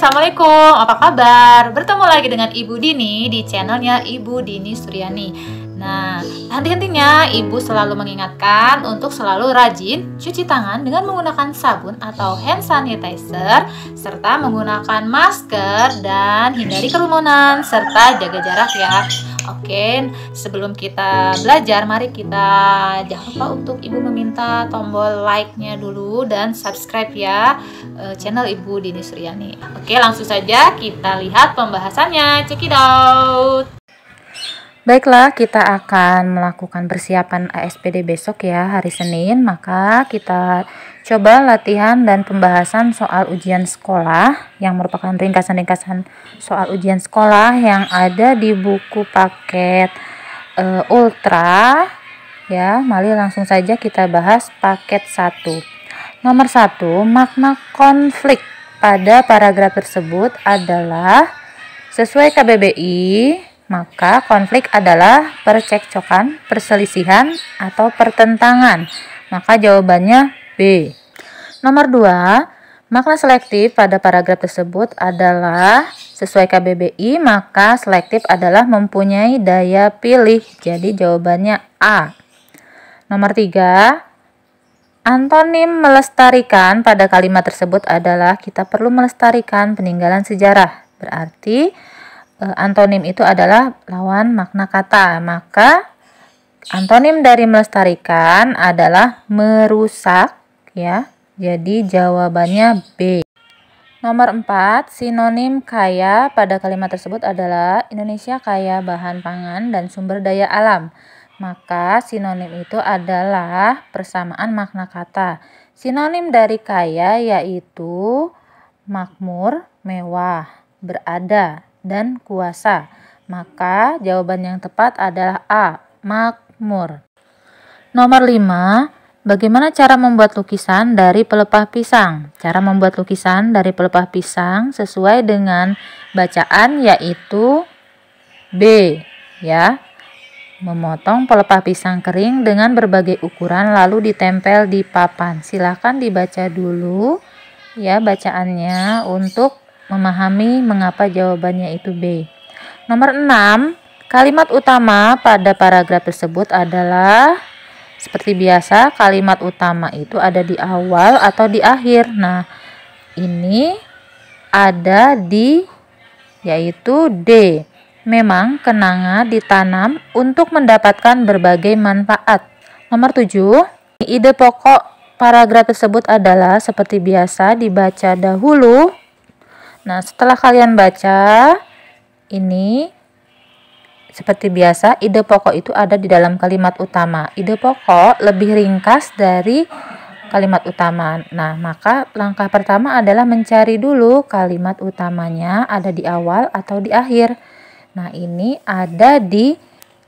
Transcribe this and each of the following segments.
Assalamualaikum, apa kabar? Bertemu lagi dengan Ibu Dini di channelnya Ibu Dini Suryani. Nah, henti-hentinya Ibu selalu mengingatkan untuk selalu rajin cuci tangan dengan menggunakan sabun atau hand sanitizer, serta menggunakan masker dan hindari kerumunan, serta jaga jarak ya. Oke, sebelum kita belajar, mari kita jangan lupa untuk Ibu meminta tombol like-nya dulu dan subscribe ya channel Ibu Dini Suryani. Oke, langsung saja kita lihat pembahasannya. Check it out. Baiklah, kita akan melakukan persiapan ASPD besok ya, hari Senin. Maka kita coba latihan dan pembahasan soal ujian sekolah yang merupakan ringkasan-ringkasan soal ujian sekolah yang ada di buku paket Ultra ya. Mari langsung saja kita bahas paket 1. Nomor 1, makna konflik pada paragraf tersebut adalah sesuai KBBI. Maka konflik adalah percekcokan, perselisihan, atau pertentangan. Maka jawabannya B. Nomor 2, makna selektif pada paragraf tersebut adalah sesuai KBBI, maka selektif adalah mempunyai daya pilih. Jadi jawabannya A. Nomor 3, antonim melestarikan pada kalimat tersebut adalah kita perlu melestarikan peninggalan sejarah. Berarti antonim itu adalah lawan makna kata. Maka antonim dari melestarikan adalah merusak ya. Jadi jawabannya B. Nomor 4, sinonim kaya pada kalimat tersebut adalah Indonesia kaya bahan pangan dan sumber daya alam. Maka sinonim itu adalah persamaan makna kata. Sinonim dari kaya yaitu makmur, mewah, berada, dan kuasa. Maka jawaban yang tepat adalah A, makmur. Nomor 5, bagaimana cara membuat lukisan dari pelepah pisang? Cara membuat lukisan dari pelepah pisang sesuai dengan bacaan yaitu B ya. Memotong pelepah pisang kering dengan berbagai ukuran lalu ditempel di papan. Silakan dibaca dulu ya bacaannya untuk memahami mengapa jawabannya itu B. Nomor 6, kalimat utama pada paragraf tersebut adalah seperti biasa kalimat utama itu ada di awal atau di akhir. Nah, ini ada di yaitu D. Memang kenanga ditanam untuk mendapatkan berbagai manfaat. Nomor 7, ide pokok paragraf tersebut adalah seperti biasa dibaca dahulu. Nah, setelah kalian baca ini seperti biasa ide pokok itu ada di dalam kalimat utama. Ide pokok lebih ringkas dari kalimat utama. Nah, maka langkah pertama adalah mencari dulu kalimat utamanya ada di awal atau di akhir. Nah, ini ada di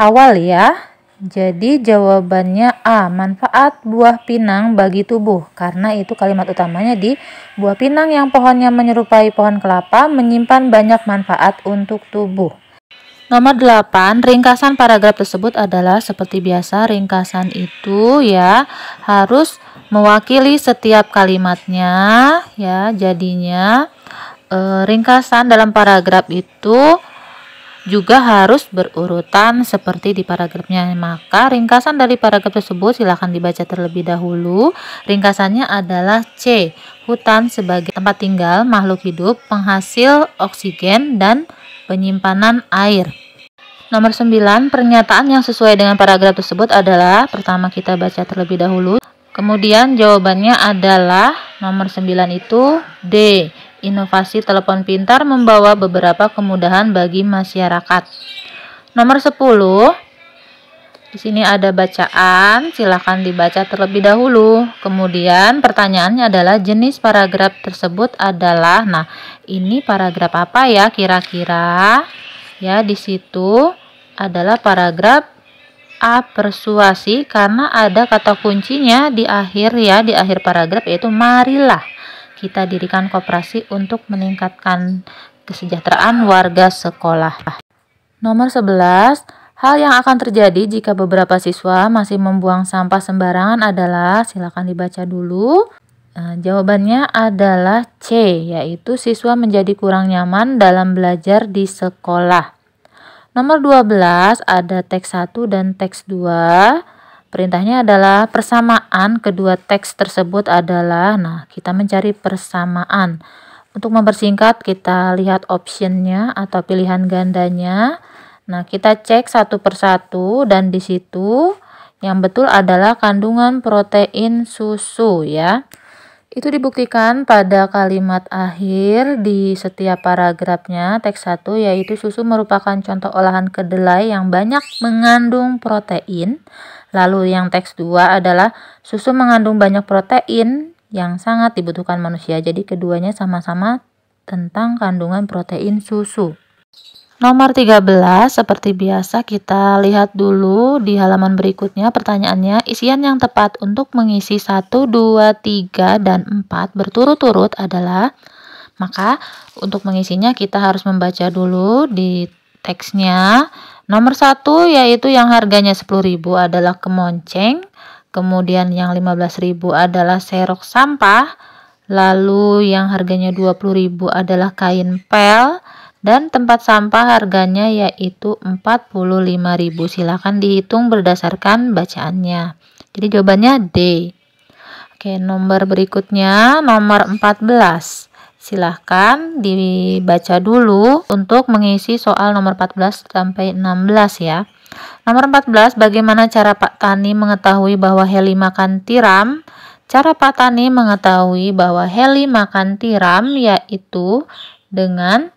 awal ya. Jadi jawabannya A, manfaat buah pinang bagi tubuh. Karena itu kalimat utamanya di buah pinang yang pohonnya menyerupai pohon kelapa menyimpan banyak manfaat untuk tubuh. Nomor 8, ringkasan paragraf tersebut adalah seperti biasa ringkasan itu ya harus mewakili setiap kalimatnya ya. Jadinya ringkasan dalam paragraf itu juga harus berurutan seperti di paragrafnya. Maka ringkasan dari paragraf tersebut silahkan dibaca terlebih dahulu. Ringkasannya adalah C. Hutan sebagai tempat tinggal makhluk hidup, penghasil oksigen, dan penyimpanan air. Nomor 9, pernyataan yang sesuai dengan paragraf tersebut adalah pertama kita baca terlebih dahulu. Kemudian jawabannya adalah nomor 9 itu D. Inovasi telepon pintar membawa beberapa kemudahan bagi masyarakat. Nomor 10, di sini ada bacaan, silakan dibaca terlebih dahulu. Kemudian pertanyaannya adalah jenis paragraf tersebut adalah, nah ini paragraf apa ya kira-kira? Ya, di situ adalah paragraf A, persuasi, karena ada kata kuncinya di akhir ya, di akhir paragraf yaitu marilah kita dirikan koperasi untuk meningkatkan kesejahteraan warga sekolah. Nomor 11, hal yang akan terjadi jika beberapa siswa masih membuang sampah sembarangan adalah, silakan dibaca dulu. Jawabannya adalah C, yaitu siswa menjadi kurang nyaman dalam belajar di sekolah. Nomor 12 ada teks 1 dan teks 2. Perintahnya adalah persamaan kedua teks tersebut adalah, kita mencari persamaan. Untuk mempersingkat, kita lihat optionnya atau pilihan gandanya. Kita cek satu persatu dan di situ yang betul adalah kandungan protein susu ya. Itu dibuktikan pada kalimat akhir di setiap paragrafnya teks 1, yaitu susu merupakan contoh olahan kedelai yang banyak mengandung protein. Lalu yang teks 2 adalah susu mengandung banyak protein yang sangat dibutuhkan manusia. Jadi keduanya sama-sama tentang kandungan protein susu. Nomor 13, seperti biasa kita lihat dulu di halaman berikutnya pertanyaannya. Isian yang tepat untuk mengisi 1, 2, 3, dan 4 berturut-turut adalah, maka untuk mengisinya kita harus membaca dulu di teksnya. Nomor 1 yaitu yang harganya 10.000 adalah kemonceng. Kemudian yang 15.000 adalah serok sampah. Lalu yang harganya 20.000 adalah kain pel. Dan tempat sampah harganya yaitu 45.000. Silakan dihitung berdasarkan bacaannya. Jadi jawabannya D. Oke, nomor berikutnya nomor 14. Silahkan dibaca dulu untuk mengisi soal nomor 14 sampai 16 ya. Nomor 14, bagaimana cara Pak Tani mengetahui bahwa Heli makan tiram? Cara Pak Tani mengetahui bahwa Heli makan tiram yaitu dengan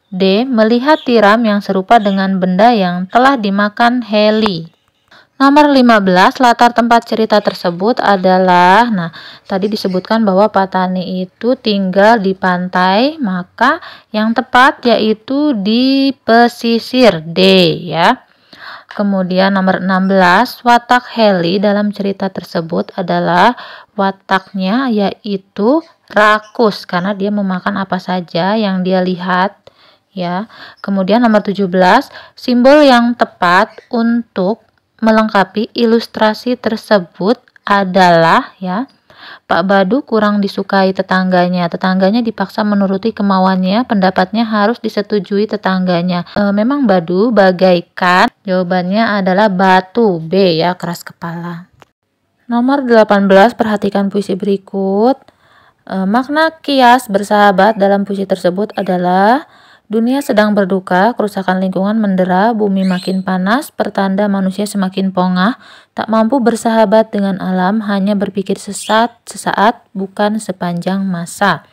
D. Melihat tiram yang serupa dengan benda yang telah dimakan Heli. Nomor 15, latar tempat cerita tersebut adalah, tadi disebutkan bahwa Pak Tani itu tinggal di pantai, maka yang tepat yaitu di pesisir D ya. Kemudian nomor 16, watak Heli dalam cerita tersebut adalah wataknya yaitu rakus karena dia memakan apa saja yang dia lihat ya. Kemudian nomor 17, simbol yang tepat untuk melengkapi ilustrasi tersebut adalah ya, Pak Badu kurang disukai tetangganya. Tetangganya dipaksa menuruti kemauannya, pendapatnya harus disetujui tetangganya. Memang Badu bagaikan, jawabannya adalah batu B ya, keras kepala. Nomor 18, perhatikan puisi berikut. Makna kias bersahabat dalam puisi tersebut adalah dunia sedang berduka, kerusakan lingkungan mendera, bumi makin panas, pertanda manusia semakin pongah, tak mampu bersahabat dengan alam, hanya berpikir sesaat, bukan sepanjang masa.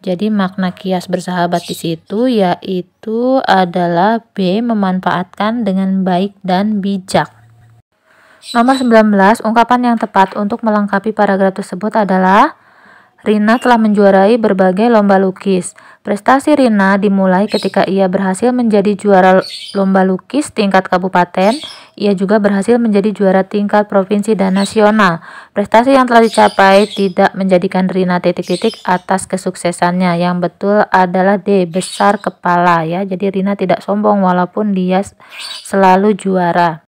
Jadi makna kias bersahabat di situ yaitu adalah B, memanfaatkan dengan baik dan bijak. Nomor 19, ungkapan yang tepat untuk melengkapi paragraf tersebut adalah Rina telah menjuarai berbagai lomba lukis. Prestasi Rina dimulai ketika ia berhasil menjadi juara lomba lukis tingkat kabupaten. Ia juga berhasil menjadi juara tingkat provinsi dan nasional. Prestasi yang telah dicapai tidak menjadikan Rina titik-titik atas kesuksesannya. Yang betul adalah D, besar kepala ya. Jadi Rina tidak sombong walaupun dia selalu juara.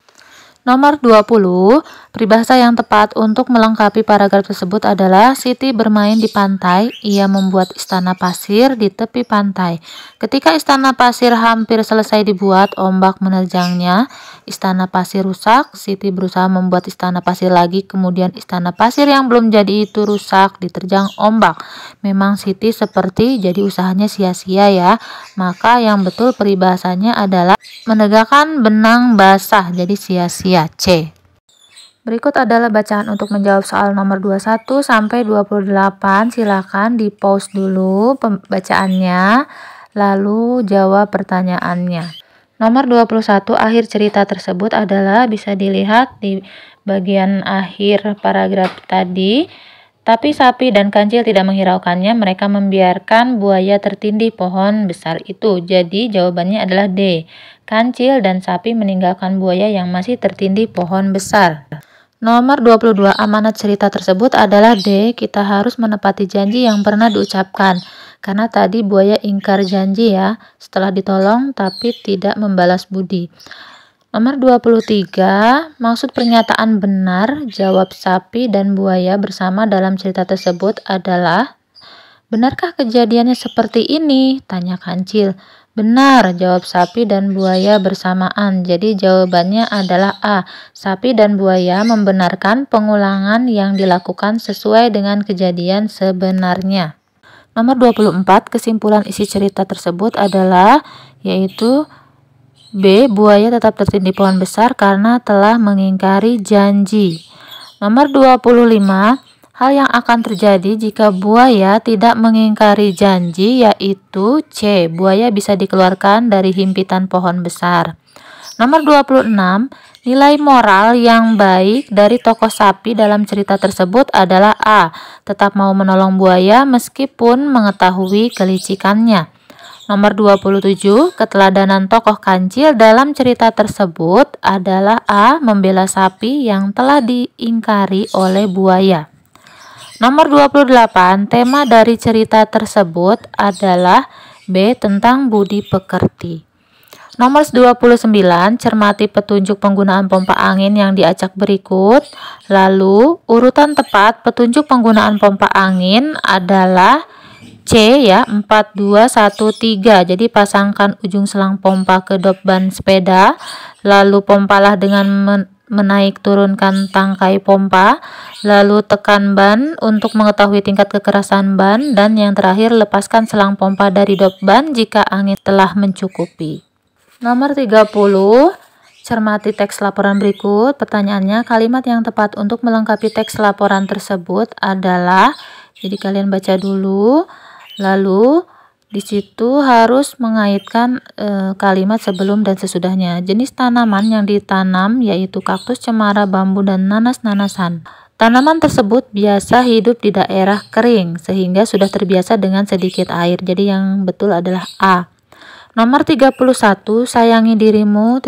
Nomor 20, peribahasa yang tepat untuk melengkapi paragraf tersebut adalah Siti bermain di pantai, ia membuat istana pasir di tepi pantai. Ketika istana pasir hampir selesai dibuat, ombak menerjangnya. Istana pasir rusak, Siti berusaha membuat istana pasir lagi, kemudian istana pasir yang belum jadi itu rusak, diterjang ombak. Memang Siti seperti jadi usahanya sia-sia ya. Maka yang betul peribahasanya adalah menegakkan benang basah, jadi sia-sia. C. Berikut adalah bacaan untuk menjawab soal nomor 21 sampai 28. Silakan di-pause dulu pembacaannya lalu jawab pertanyaannya. Nomor 21, akhir cerita tersebut adalah bisa dilihat di bagian akhir paragraf tadi. Tapi sapi dan kancil tidak menghiraukannya, mereka membiarkan buaya tertindih pohon besar itu. Jadi jawabannya adalah D. Kancil dan sapi meninggalkan buaya yang masih tertindih pohon besar. Nomor 22, amanat cerita tersebut adalah D. Kita harus menepati janji yang pernah diucapkan. Karena tadi buaya ingkar janji ya, setelah ditolong tapi tidak membalas budi. Nomor 23, maksud pernyataan benar, jawab sapi dan buaya bersama dalam cerita tersebut adalah, benarkah kejadiannya seperti ini? Tanya Kancil. Benar, jawab sapi dan buaya bersamaan. Jadi jawabannya adalah A. Sapi dan buaya membenarkan pengulangan yang dilakukan sesuai dengan kejadian sebenarnya. Nomor 24, kesimpulan isi cerita tersebut adalah, yaitu B. Buaya tetap tertindih pohon besar karena telah mengingkari janji. Nomor 25, hal yang akan terjadi jika buaya tidak mengingkari janji, yaitu C. Buaya bisa dikeluarkan dari himpitan pohon besar. Nomor 26, nilai moral yang baik dari tokoh sapi dalam cerita tersebut adalah A. Tetap mau menolong buaya meskipun mengetahui kelicikannya. Nomor 27, keteladanan tokoh Kancil dalam cerita tersebut adalah A. Membela sapi yang telah diingkari oleh buaya. Nomor 28, tema dari cerita tersebut adalah B. Tentang budi pekerti. Nomor 29, cermati petunjuk penggunaan pompa angin yang diacak berikut. Lalu, urutan tepat petunjuk penggunaan pompa angin adalah C ya, 4, 2, 1, 3. Jadi pasangkan ujung selang pompa ke dop ban sepeda, lalu pompalah dengan menaik turunkan tangkai pompa, lalu tekan ban untuk mengetahui tingkat kekerasan ban, dan yang terakhir lepaskan selang pompa dari dop ban jika angin telah mencukupi. Nomor 30, cermati teks laporan berikut. Pertanyaannya, kalimat yang tepat untuk melengkapi teks laporan tersebut adalah, jadi kalian baca dulu. Lalu di situ harus mengaitkan kalimat sebelum dan sesudahnya. Jenis tanaman yang ditanam yaitu kaktus, cemara, bambu, dan nanas-nanasan. Tanaman tersebut biasa hidup di daerah kering sehingga sudah terbiasa dengan sedikit air. Jadi yang betul adalah A. Nomor 31, sayangi dirimu,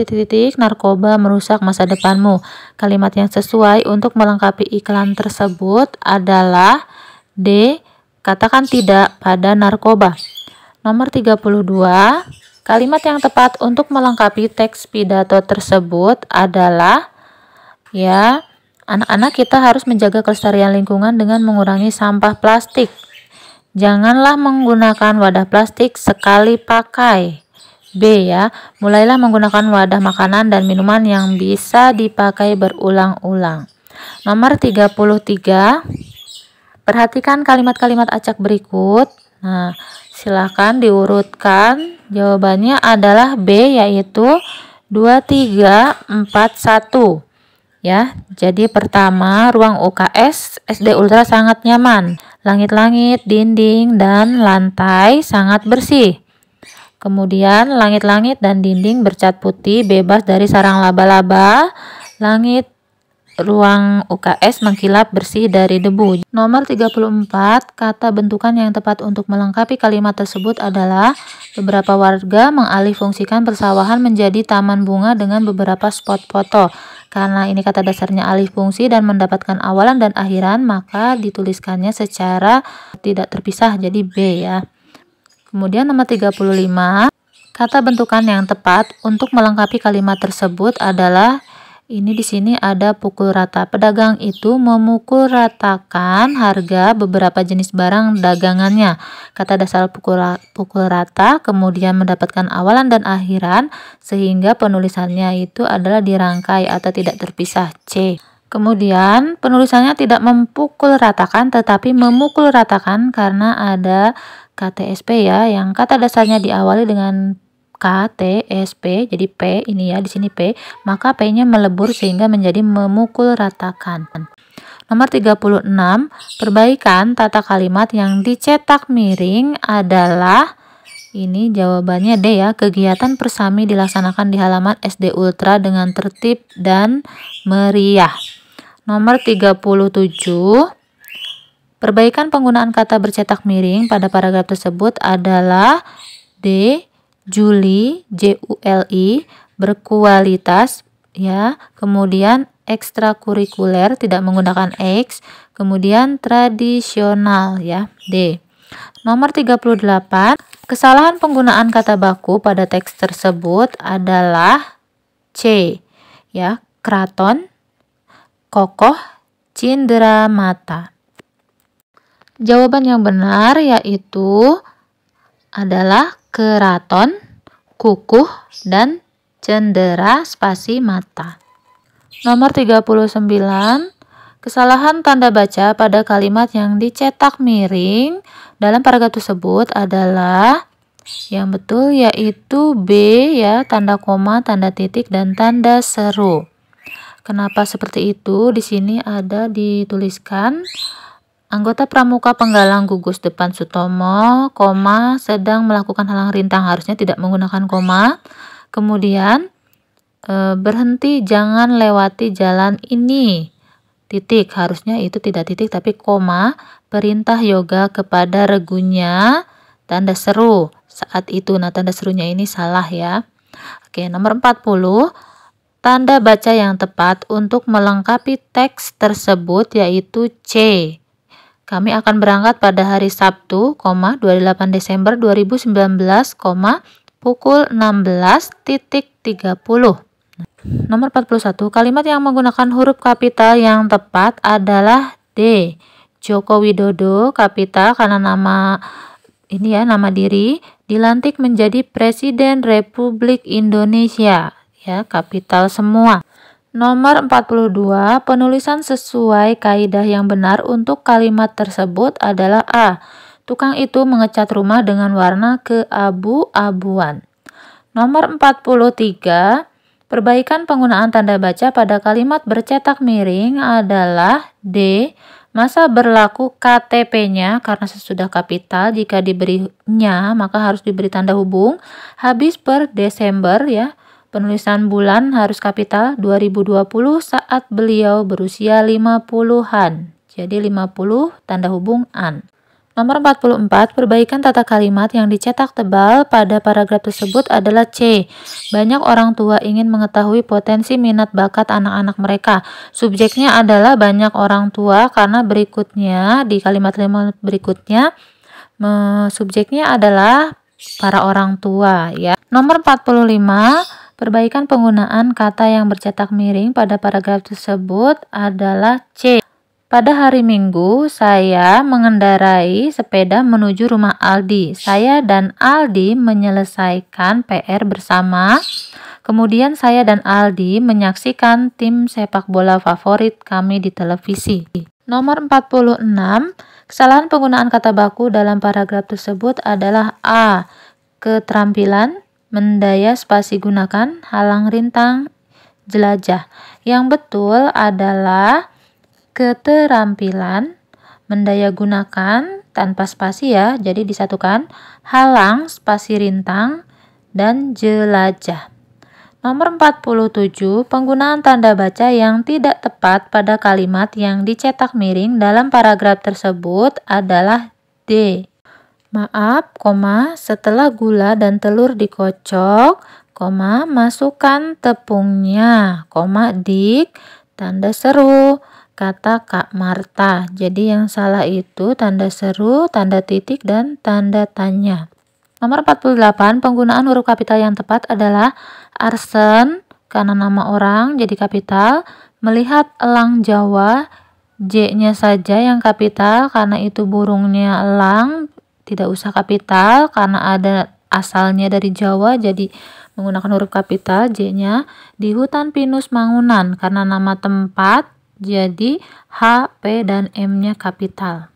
narkoba merusak masa depanmu. Kalimat yang sesuai untuk melengkapi iklan tersebut adalah D. Katakan tidak pada narkoba. Nomor 32, kalimat yang tepat untuk melengkapi teks pidato tersebut adalah, ya, anak-anak kita harus menjaga kelestarian lingkungan dengan mengurangi sampah plastik. Janganlah menggunakan wadah plastik sekali pakai. B ya, mulailah menggunakan wadah makanan dan minuman yang bisa dipakai berulang-ulang. Nomor 33, perhatikan kalimat-kalimat acak berikut. Nah, silahkan diurutkan. Jawabannya adalah B, yaitu 2, 3, 4, 1. Ya, jadi pertama, ruang UKS SD Ultra sangat nyaman. Langit-langit, dinding, dan lantai sangat bersih. Kemudian, langit-langit dan dinding bercat putih bebas dari sarang laba-laba. Langit ruang UKS mengkilap bersih dari debu. Nomor 34, kata bentukan yang tepat untuk melengkapi kalimat tersebut adalah, beberapa warga mengalihfungsikan persawahan menjadi taman bunga dengan beberapa spot foto. Karena ini kata dasarnya alih fungsi dan mendapatkan awalan dan akhiran, maka dituliskannya secara tidak terpisah, jadi B ya. Kemudian nomor 35, kata bentukan yang tepat untuk melengkapi kalimat tersebut adalah, ini di sini ada pukul rata. Pedagang itu memukul ratakan harga beberapa jenis barang dagangannya. Kata dasar pukul rata kemudian mendapatkan awalan dan akhiran sehingga penulisannya itu adalah dirangkai atau tidak terpisah, C. Kemudian penulisannya tidak memukul ratakan tetapi memukul ratakan karena ada KTSP ya, yang kata dasarnya diawali dengan KTSP, jadi P ini ya, di sini P, maka P-nya melebur sehingga menjadi memukul ratakan. Nomor 36, perbaikan tata kalimat yang dicetak miring adalah, ini jawabannya D ya, kegiatan persami dilaksanakan di halaman SD Ultra dengan tertib dan meriah. Nomor 37, perbaikan penggunaan kata bercetak miring pada paragraf tersebut adalah D. Juli, JULI, berkualitas ya, kemudian ekstrakurikuler tidak menggunakan X, kemudian tradisional ya, D. Nomor 38, kesalahan penggunaan kata baku pada teks tersebut adalah C. Ya, keraton, kokoh, cindera mata. Jawaban yang benar yaitu adalah keraton, kukuh, dan cendera spasi mata. Nomor 39. Kesalahan tanda baca pada kalimat yang dicetak miring dalam paragraf tersebut adalah yang betul yaitu B, ya, tanda koma, tanda titik, dan tanda seru. Kenapa seperti itu? Di sini ada dituliskan anggota pramuka penggalang gugus depan Sutomo, koma, sedang melakukan halang rintang, harusnya tidak menggunakan koma. Kemudian berhenti, jangan lewati jalan ini, titik, harusnya itu tidak titik tapi koma, perintah yoga kepada regunya, tanda seru saat itu. Nah, tanda serunya ini salah ya. Oke, nomor 40. Tanda baca yang tepat untuk melengkapi teks tersebut yaitu C. Kami akan berangkat pada hari Sabtu, 28 Desember 2019, pukul 16.30. Nomor 41. Kalimat yang menggunakan huruf kapital yang tepat adalah D. Joko Widodo, kapital karena nama ini ya, nama diri, dilantik menjadi Presiden Republik Indonesia. Ya, kapital semua. Nomor 42. Penulisan sesuai kaidah yang benar untuk kalimat tersebut adalah A. Tukang itu mengecat rumah dengan warna keabu-abuan. Nomor 43. Perbaikan penggunaan tanda baca pada kalimat bercetak miring adalah D. Masa berlaku KTP-nya karena sesudah kapital, jika diberinya maka harus diberi tanda hubung. Habis per Desember ya. Penulisan bulan harus kapital 2020 saat beliau berusia 50-an. Jadi 50 tanda hubung an. Nomor 44. Perbaikan tata kalimat yang dicetak tebal pada paragraf tersebut adalah C. Banyak orang tua ingin mengetahui potensi minat bakat anak-anak mereka. Subjeknya adalah banyak orang tua karena berikutnya di kalimat berikutnya subjeknya adalah para orang tua ya. Nomor 45. Perbaikan penggunaan kata yang bercetak miring pada paragraf tersebut adalah C. Pada hari Minggu, saya mengendarai sepeda menuju rumah Aldi. Saya dan Aldi menyelesaikan PR bersama. Kemudian saya dan Aldi menyaksikan tim sepak bola favorit kami di televisi. Nomor 46. Kesalahan penggunaan kata baku dalam paragraf tersebut adalah A. Keterampilan, mendaya spasi gunakan, halang rintang, jelajah. Yang betul adalah keterampilan, mendaya gunakan tanpa spasi ya, jadi disatukan, halang, spasi rintang, dan jelajah. Nomor 47. Penggunaan tanda baca yang tidak tepat pada kalimat yang dicetak miring dalam paragraf tersebut adalah D. Maaf, koma, setelah gula dan telur dikocok, koma, masukkan tepungnya, koma, dik, tanda seru, kata Kak Marta. Jadi yang salah itu tanda seru, tanda titik, dan tanda tanya. Nomor 48. Penggunaan huruf kapital yang tepat adalah arsen karena nama orang jadi kapital, melihat elang Jawa, J-nya saja yang kapital karena itu burungnya elang, tidak usah kapital karena ada asalnya dari Jawa jadi menggunakan huruf kapital. J-nya di hutan pinus Mangunan karena nama tempat, jadi H, P, dan M-nya kapital.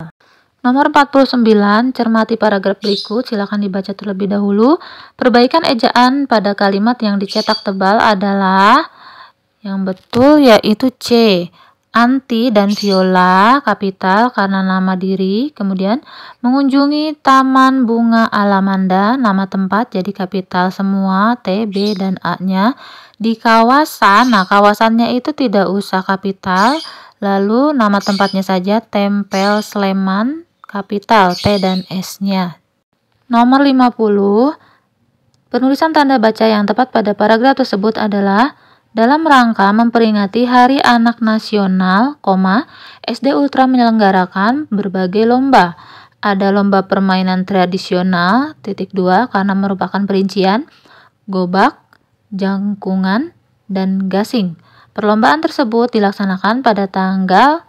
Nomor 49. Cermati paragraf berikut, silakan dibaca terlebih dahulu. Perbaikan ejaan pada kalimat yang dicetak tebal adalah yang betul yaitu C. Anti dan Viola, kapital karena nama diri. Kemudian mengunjungi Taman Bunga Alamanda, nama tempat jadi kapital semua, T, B, dan A-nya. Di kawasan, nah kawasannya itu tidak usah kapital, lalu nama tempatnya saja Tempel Sleman, kapital T dan S-nya. Nomor 50. Penulisan tanda baca yang tepat pada paragraf tersebut adalah dalam rangka memperingati Hari Anak Nasional, SD Ultra menyelenggarakan berbagai lomba. Ada lomba permainan tradisional, (2) karena merupakan perincian, gobak, jangkungan, dan gasing. Perlombaan tersebut dilaksanakan pada tanggal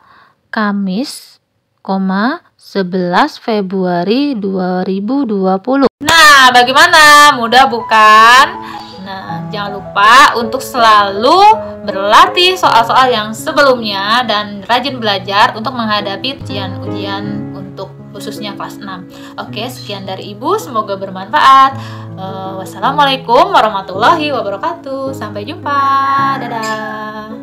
Kamis, 11 Februari 2020. Nah, bagaimana? Mudah bukan? Nah, jangan lupa untuk selalu berlatih soal-soal yang sebelumnya dan rajin belajar untuk menghadapi ujian-ujian untuk khususnya kelas 6. Oke, sekian dari Ibu, semoga bermanfaat. Wassalamualaikum warahmatullahi wabarakatuh. Sampai jumpa. Dadah.